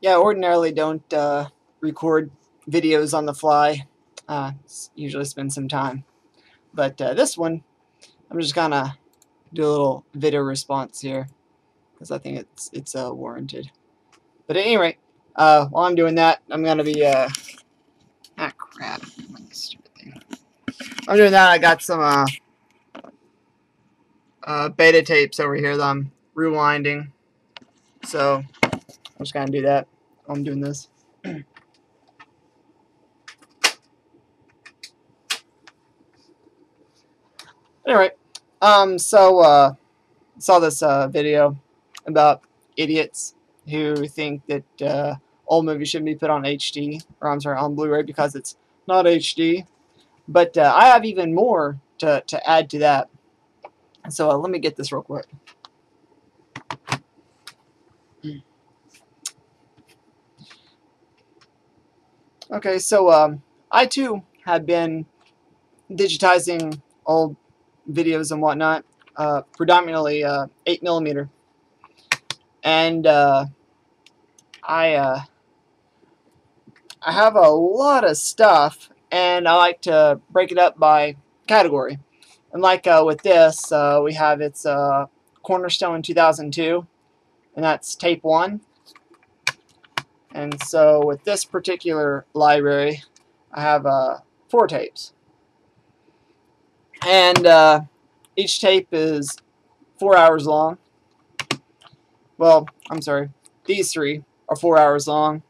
Yeah, ordinarily don't record videos on the fly. Usually spend some time. But this one, I'm just gonna do a little video response here because I think it's warranted. But at any rate, while I'm doing that, I'm gonna be crap, stupid thing. I'm doing that. I got some beta tapes over here that I'm rewinding, so I'm just gonna do that while I'm doing this. Anyway, saw this video about idiots who think that old movies shouldn't be put on HD, or I'm sorry, on Blu-ray because it's not HD. But I have even more to add to that. So let me get this real quick. Okay, so I too have been digitizing old videos and whatnot, predominantly 8mm, and I have a lot of stuff, and I like to break it up by category. And like with this, we have its Cornerstone 2002, and that's tape 1. And so with this particular library, I have 4 tapes. And each tape is 4 hours long. Well, I'm sorry, these 3 are 4 hours long.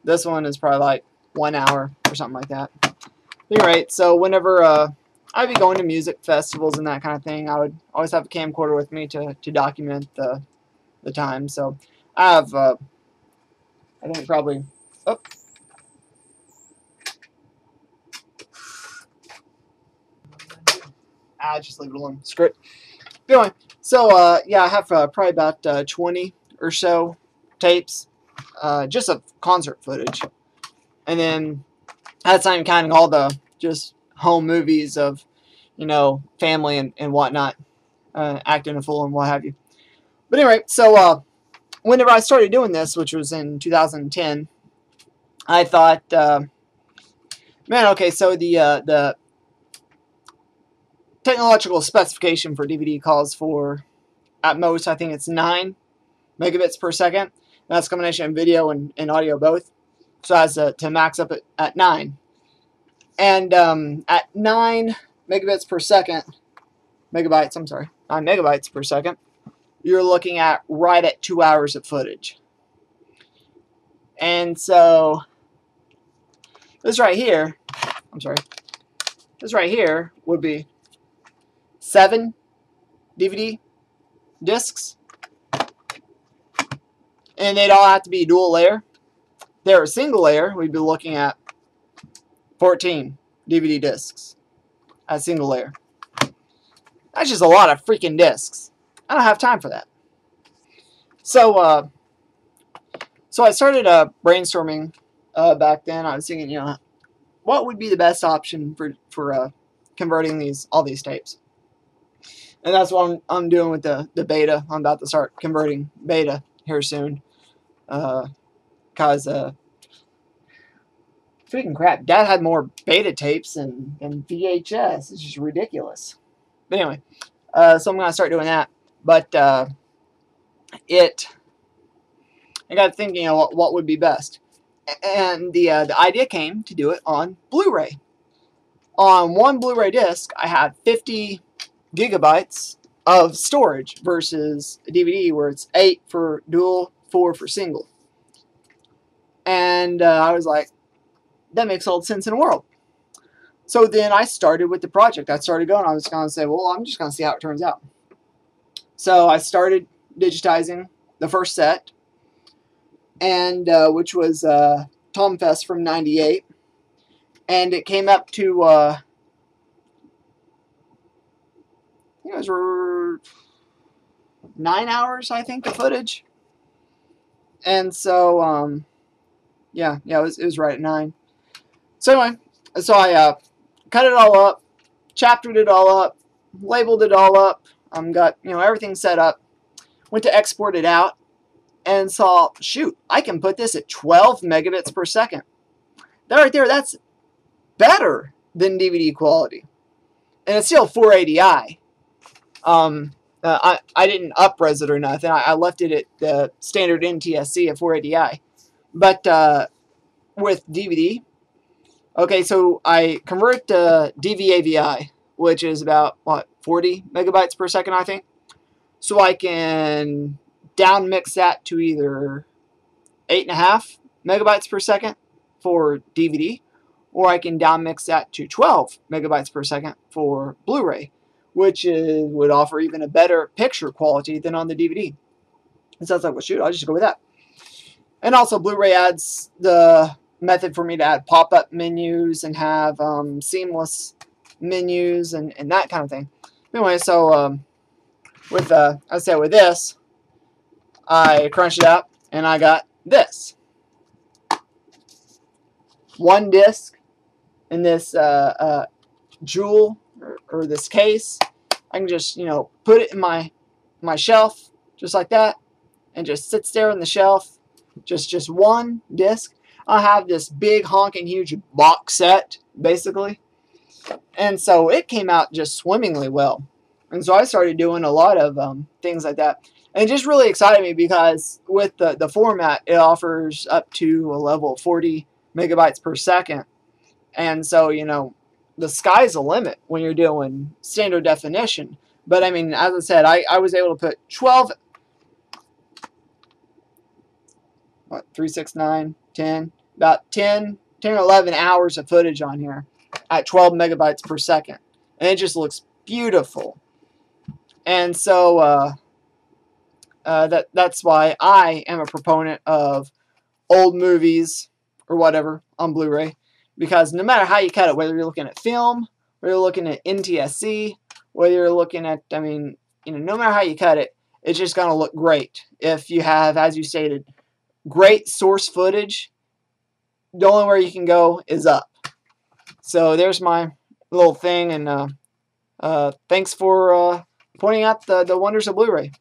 This one is probably like 1 hour or something like that. Alright, so whenever I'd be going to music festivals and that kind of thing, I would always have a camcorder with me to document the time. So I have, I think probably, just leave it alone. Script. Anyway, so yeah, I have probably about 20 or so tapes, just of concert footage, and then that's not even counting all the just home movies of, you know, family and whatnot, acting a fool and what have you. But anyway, so whenever I started doing this, which was in 2010, I thought, man, okay, so the technological specification for DVD calls for, at most, I think it's 9 megabits per second. That's a combination of video and audio both. So as to max up at 9. And at 9 megabits per second, megabytes, I'm sorry, 9 megabytes per second, you're looking at right at 2 hours of footage. And so this right here, I'm sorry, this right here would be 7 DVD discs, and they'd all have to be dual layer. If they're a single layer, we'd be looking at 14 DVD discs as single layer. That's just a lot of freaking discs. I don't have time for that. So so I started brainstorming back then. I was thinking, you know, what would be the best option for converting all these tapes. And that's what I'm doing with the beta. I'm about to start converting beta here soon. Cause freaking crap, Dad had more beta tapes than VHS. It's just ridiculous. But anyway, so I'm gonna start doing that. But I got thinking, you know, what would be best, and the idea came to do it on Blu-ray. On one Blu-ray disc, I had 50 gigabytes of storage versus a DVD where it's 8 for dual, 4 for single. And I was like, that makes all the sense in the world. So then I started with the project. I started going, I was going to say, well, I'm just going to see how it turns out. So I started digitizing the first set, and which was Tom Fest from '98, and it came up to it was 9 hours, I think, of footage. And so yeah, it was right at 9. So anyway, so I cut it all up, chaptered it all up, labeled it all up, got, you know, everything set up, went to export it out, and saw, shoot, I can put this at 12 megabits per second. That right there, that's better than DVD quality. And it's still 480i. I didn't up-res it or nothing. I left it at the standard NTSC at 480i. But with DVD, okay, so I convert to DVAVI, which is about, what, 40 megabytes per second, I think. So I can down mix that to either 8.5 megabytes per second for DVD, or I can down mix that to 12 megabytes per second for Blu-ray, which would offer even a better picture quality than on the DVD. And so I was like, well, shoot, I'll just go with that. And also, Blu-ray adds the method for me to add pop-up menus and have seamless menus and that kind of thing. Anyway, so with this, I crunched it out and I got this. One disc in this jewel or this case. I can just, you know, put it in my shelf just like that, and just sits there on the shelf. Just one disc. I have this big honking huge box set basically, and so it came out just swimmingly well. And so I started doing a lot of things like that, and it just really excited me because with the format, it offers up to a level of 40 megabytes per second. And so, you know, the sky's the limit when you're doing standard definition. But I mean, as I said, I was able to put 12, what, 3, 6, 9, 10, about 10 or 11 hours of footage on here at 12 megabytes per second. And it just looks beautiful. And so that's why I am a proponent of old movies or whatever on Blu-ray, because no matter how you cut it, whether you're looking at film, whether you're looking at NTSC, whether you're looking at, I mean, you know, no matter how you cut it, it's just going to look great. If you have, as you stated, great source footage, the only way you can go is up. So there's my little thing, and thanks for pointing out the wonders of Blu-ray.